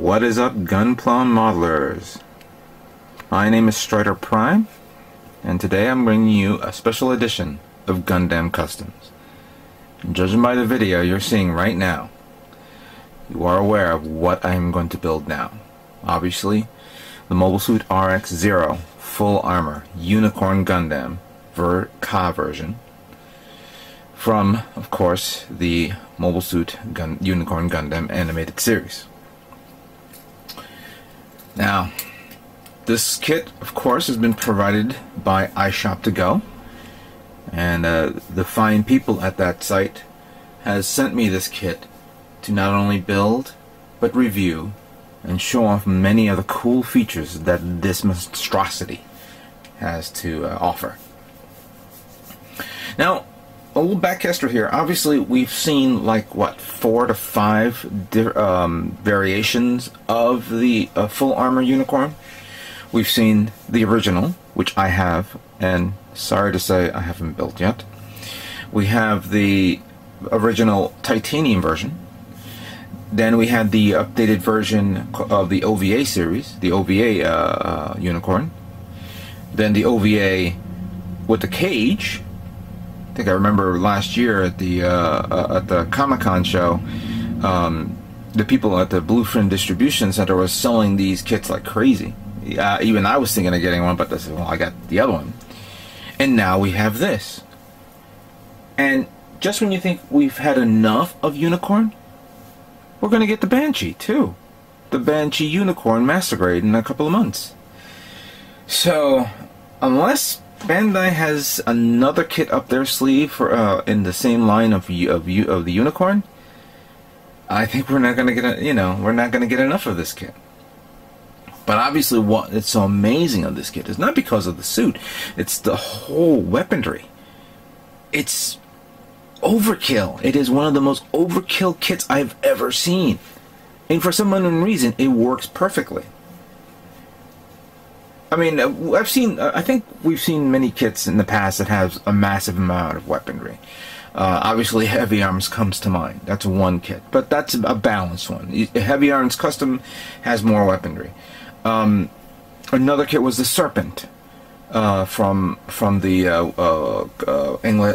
What is up, Gunpla modelers? My name is Strider Prime, and today I'm bringing you a special edition of Gundam Customs. And judging by the video you're seeing right now, you are aware of what I'm going to build now. Obviously, the Mobile Suit RX-0 Full Armor Unicorn Gundam Ka version from, of course, the Mobile Suit Unicorn Gundam animated series. Now, this kit, of course, has been provided by iShop2Go, and the fine people at that site has sent me this kit to not only build, but review and show off many of the cool features that this monstrosity has to offer. Now, a little back history here. Obviously, we've seen like what, 4 to 5 variations of the full armor unicorn. We've seen the original, which I have, and sorry to say I haven't built yet. We have the original titanium version. Then we had the updated version of the OVA series, the OVA unicorn. Then the OVA with the cage. I think I remember last year at the Comic-Con show, the people at the Bluefin Distribution Center was selling these kits like crazy. Even I was thinking of getting one, but I said, well, I got the other one. And now we have this. And just when you think we've had enough of Unicorn, we're going to get the Banshee too. The Banshee Unicorn Master Grade in a couple of months. So, unless Bandai has another kit up their sleeve for in the same line of the Unicorn, I think we're not going to get we're not going to get enough of this kit. But obviously, what it's so amazing of this kit is not because of the suit; it's the whole weaponry. It's overkill. It is one of the most overkill kits I've ever seen, and for some unknown reason, it works perfectly. I mean, I think we've seen many kits in the past that have a massive amount of weaponry. Obviously, Heavy Arms comes to mind. That's one kit, but that's a balanced one. Heavy Arms Custom has more weaponry. Another kit was the Serpent from the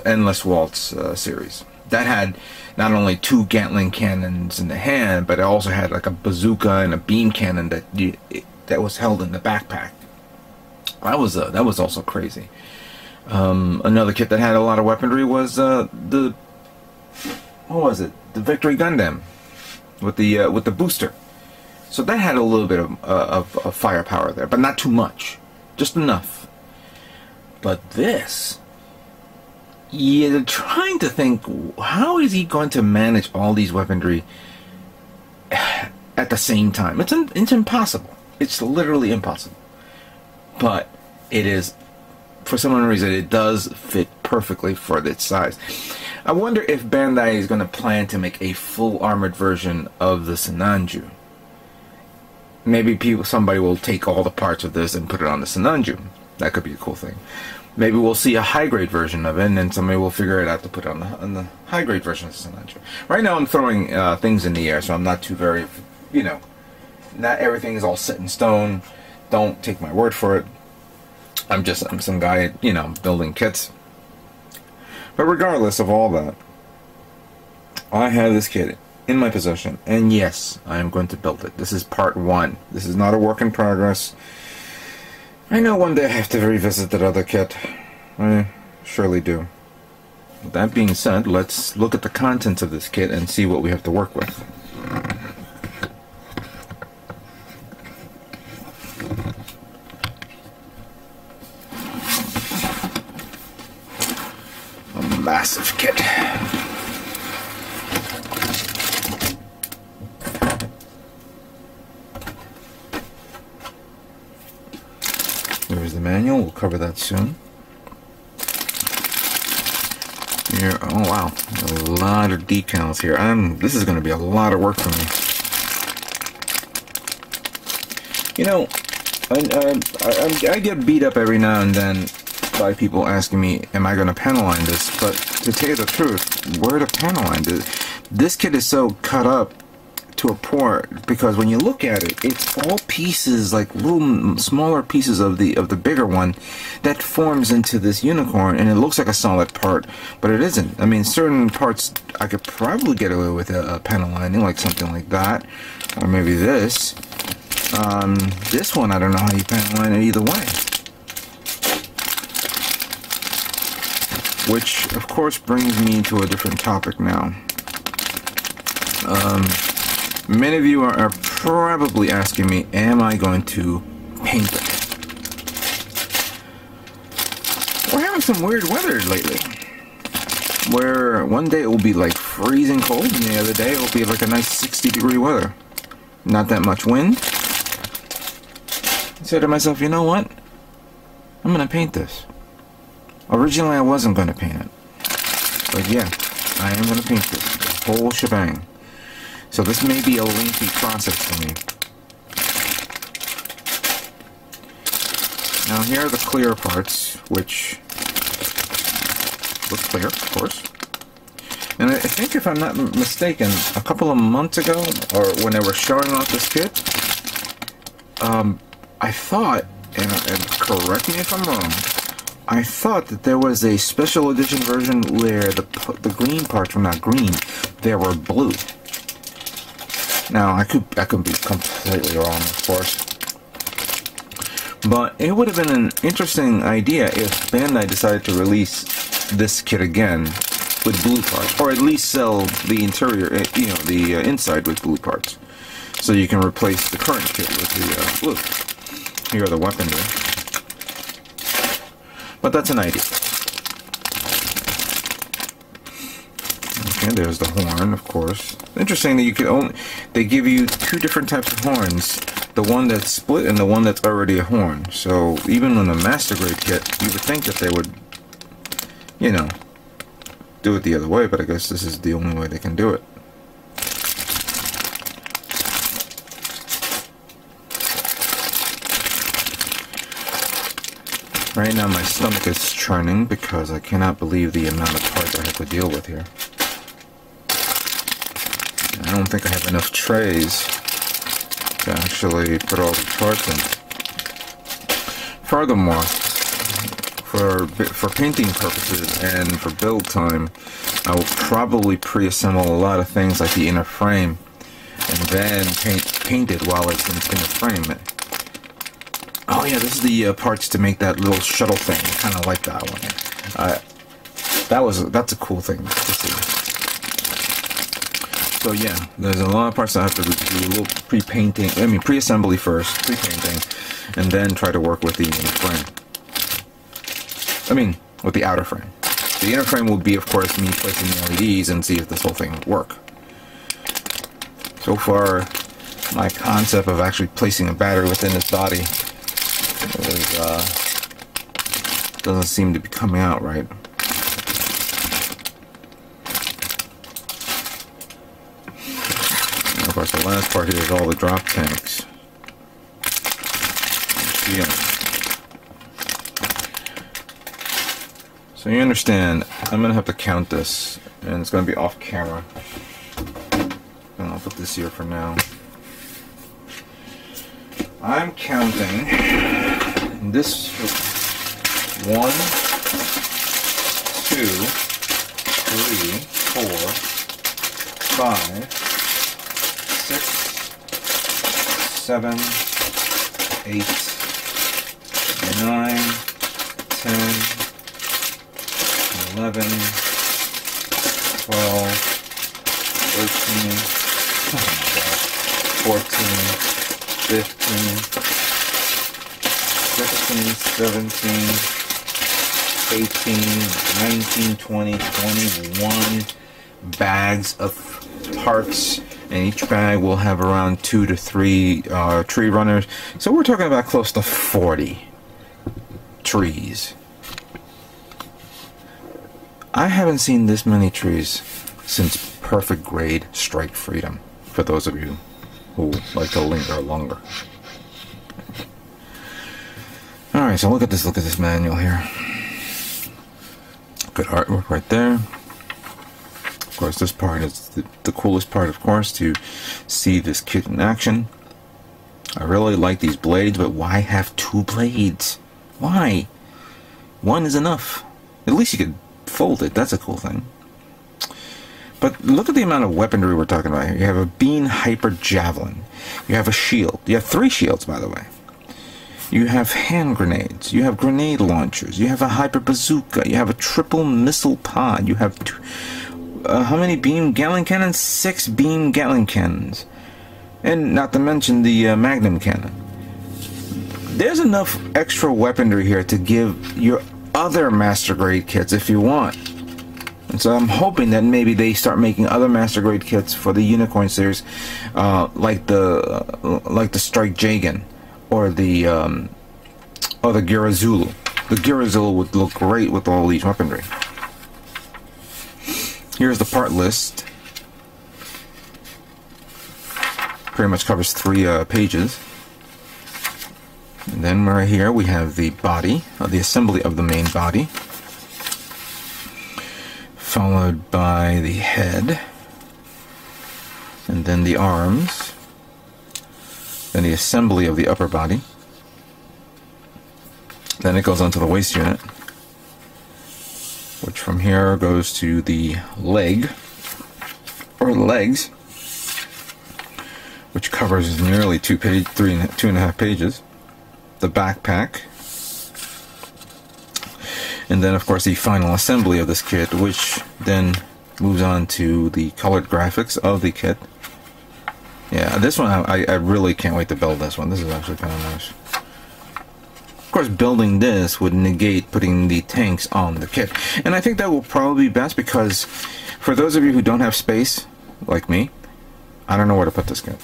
Endless Waltz series. That had not only 2 Gatling cannons in the hand, but it also had like a bazooka and a beam cannon that was held in the backpack. That was also crazy. Another kit that had a lot of weaponry was the Victory Gundam with the booster. So that had a little bit of firepower there, but not too much, just enough. But this, you're trying to think, how is he going to manage all these weaponry at the same time? It's impossible. It's literally impossible. But it is, for some reason, it does fit perfectly for its size. I wonder if Bandai is going to plan to make a full armored version of the Sinanju. Maybe somebody will take all the parts of this and put it on the Sinanju. That could be a cool thing. Maybe we'll see a high-grade version of it, and then somebody will figure it out to put it on the high-grade version of the Sinanju. Right now I'm throwing things in the air, so I'm not too very, not everything is all set in stone. Don't take my word for it. I'm some guy, building kits. But regardless of all that, I have this kit in my possession, and yes, I am going to build it. This is part 1. This is not a work in progress. I know one day I have to revisit that other kit. I surely do. With that being said, let's look at the contents of this kit and see what we have to work with. Massive kit. There's the manual. We'll cover that soon. Here, oh wow, a lot of decals here. This is going to be a lot of work for me. I get beat up every now and then by people asking me, am I going to panel line this? But to tell you the truth, where to panel line this? This kit is so cut up to a port, because when you look at it, it's all pieces, like little smaller pieces of the bigger one that forms into this unicorn, and it looks like a solid part, but it isn't. I mean, certain parts I could probably get away with a panel lining, like something like that, or maybe this. This one, I don't know how you panel line it either way. Which, of course, brings me to a different topic now. Many of you are probably asking me, am I going to paint it? We're having some weird weather lately, where one day it will be like freezing cold, and the other day it will be like a nice 60-degree weather. Not that much wind. I said to myself, you know what? I'm going to paint this. Originally, I wasn't going to paint it. But yeah, I am going to paint this. The whole shebang. So this may be a lengthy process for me. Now here are the clear parts, which look clear, of course. And I think, if I'm not mistaken, a couple of months ago, or when they were showing off this kit, I thought, and correct me if I'm wrong, I thought that there was a special edition version where the green parts were not green, they were blue. Now, I could be completely wrong, of course. But it would have been an interesting idea if Bandai decided to release this kit again with blue parts, or at least sell the interior, you know, the inside with blue parts, so you can replace the current kit with the blue. Here are the weaponry. But that's an idea. Okay, there's the horn, of course. Interesting that you could they give you two different types of horns. The one that's split and the one that's already a horn. So even on a master grade kit, you would think that they would, you know, do it the other way, but I guess this is the only way they can do it. Right now my stomach is churning because I cannot believe the amount of parts I have to deal with here. I don't think I have enough trays to actually put all the parts in. Furthermore, for painting purposes and for build time, I will probably pre-assemble a lot of things like the inner frame and then paint it while it's in inner frame. Oh yeah, this is the parts to make that little shuttle thing. I kind of like that one. That's a cool thing to see. So yeah, there's a lot of parts I have to do a little pre-painting. I mean, pre-assembly first, pre-painting, and then try to work with the inner frame. I mean, with the outer frame. The inner frame will be, of course, me placing the LEDs and see if this whole thing will work. So far, my concept of actually placing a battery within this body doesn't seem to be coming out right. And of course, the last part here is all the drop tanks. Yeah. So you understand, I'm going to have to count this, and it's going to be off camera. And I'll put this here for now. I'm counting this 1, 2, 3, 4, 5, 6, 7, 8, 9, 10, 11, 12, 13, 14, 15, 16, 17, 18, 19, 20, 21 bags of parts, and each bag will have around 2 to 3 tree runners. So we're talking about close to 40 trees. I haven't seen this many trees since Perfect Grade Strike Freedom, for those of you who like to linger longer. Alright, so look at this manual here. Good artwork right there. Of course, this part is the coolest part, of course, to see this kit in action. I really like these blades, but why have 2 blades? Why? 1 is enough. At least you could fold it. That's a cool thing. But look at the amount of weaponry we're talking about here. You have a beam hyper javelin. You have a shield. You have 3 shields, by the way. You have hand grenades. You have grenade launchers. You have a hyper bazooka. You have a triple missile pod. You have how many beam Gatling cannons? 6 beam Gatling cannons. And not to mention the Magnum cannon. There's enough extra weaponry here to give your other Master Grade kits if you want. And so I'm hoping that maybe they start making other Master Grade kits for the Unicorn series, like the Strike Jagan or the Girazulu. The Girazulu would look great with all these weaponry. Here's the part list. Pretty much covers 3 pages. And then right here we have the body, the assembly of the main body, followed by the head, and then the arms, then the assembly of the upper body. Then it goes on to the waist unit, which from here goes to the leg, or legs, which covers nearly 2.5 pages. The backpack, and then of course the final assembly of this kit, which then moves on to the colored graphics of the kit. Yeah, this one I really can't wait to build this one. This is actually kind of nice. Of course, building this would negate putting the tanks on the kit, and I think that will probably be best, because for those of you who don't have space like me, I don't know where to put this kit.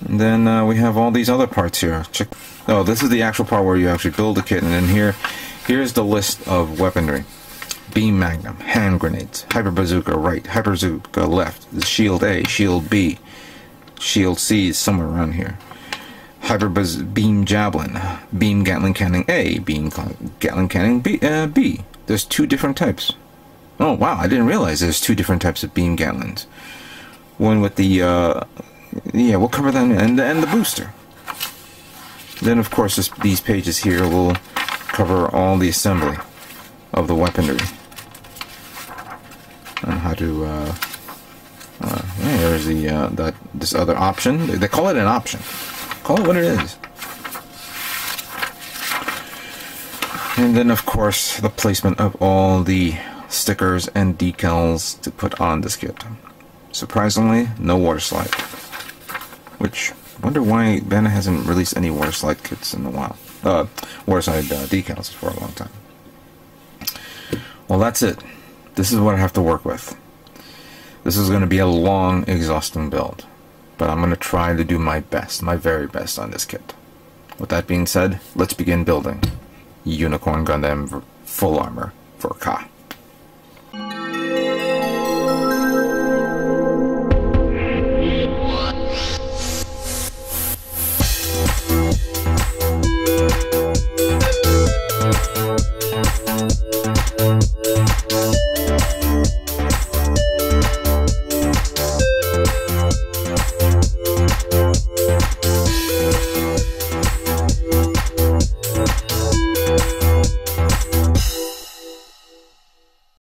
And then we have all these other parts here. Check. Oh, this is the actual part where you actually build the kit, and then here's the list of weaponry: beam magnum, hand grenades, hyper bazooka right, hyper bazooka left, the shield A, shield B, shield C is somewhere around here. Beam javelin, beam Gatling cannon A, beam Gatling cannon B. There's 2 different types. Oh wow, I didn't realize there's 2 different types of beam Gatlings. One with the yeah, we'll cover them, and the booster. Then, of course, these pages here will cover all the assembly of the weaponry and how to. Yeah, there's this other option. They call it an option. Call it what it is. And then, of course, the placement of all the stickers and decals to put on this kit. Surprisingly, no water slide. Which, I wonder why Bandai hasn't released any water slide kits in a while. Water slide decals for a long time. Well, that's it. This is what I have to work with. This is going to be a long, exhausting build. But I'm going to try to do my best, my very best on this kit. With that being said, let's begin building Unicorn Gundam full armor for Ka.